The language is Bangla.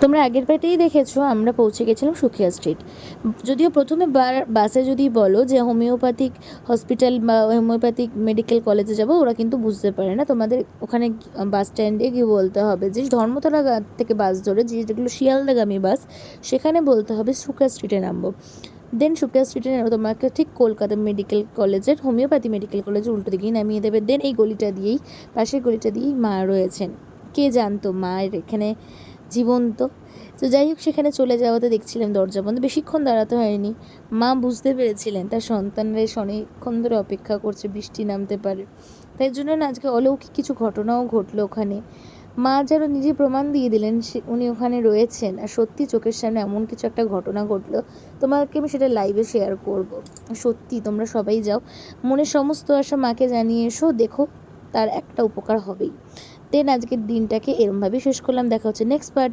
তোমরা আগের পার্টেই দেখেছো আমরা পৌঁছে গেছিলাম সুখিয়া স্ট্রিট। যদিও প্রথমে বাসে যদি বলো যে হোমিওপ্যাথিক হসপিটাল বা হোমিওপ্যাথিক মেডিকেল কলেজে যাবো, ওরা কিন্তু বুঝতে পারে না। তোমাদের ওখানে বাস স্ট্যান্ডে গিয়ে বলতে হবে যে ধর্মতলা থেকে বাস ধরে যেগুলো শিয়ালদাগামী বাস, সেখানে বলতে হবে সুখিয়া স্ট্রিটে নামবো। দেন সুখিয়া স্ট্রিটে তোমাকে ঠিক কলকাতা মেডিকেল কলেজের হোমিওপ্যাথি মেডিকেল কলেজের উল্টো দিকেই নামিয়ে দেবে। দেন এই গলিটা দিয়েই, পাশের গলিটা দিয়েই মা রয়েছেন। কে জানতো মায়ের এখানে জীবন্ত। তো যাই হোক, সেখানে চলে যাওয়াতে দেখছিলাম দরজা বন্ধ, বেশিক্ষণ দাঁড়াতে হয়নি। মা বুঝতে পেরেছিলেন তার সন্তানরা অনেকক্ষণ ধরে অপেক্ষা করছে, বৃষ্টি নামতে পারে। তাই জন্য না আজকে অলৌকিক কিছু ঘটনাও ঘটলো ওখানে। মা যেন নিজে প্রমাণ দিয়ে দিলেন উনি ওখানে রয়েছেন, আর সত্যি চোখের সামনে এমন কিছু একটা ঘটনা ঘটলো। তোমাকে আমি সেটা লাইভে শেয়ার করব। সত্যি তোমরা সবাই যাও, মনের সমস্ত আশা মাকে জানিয়ে এসো, দেখো তার একটা উপকার হবেই। দেন আজকের দিনটাকে এরমভাবেই শেষ করলাম। দেখা হচ্ছে নেক্সট পার্ট।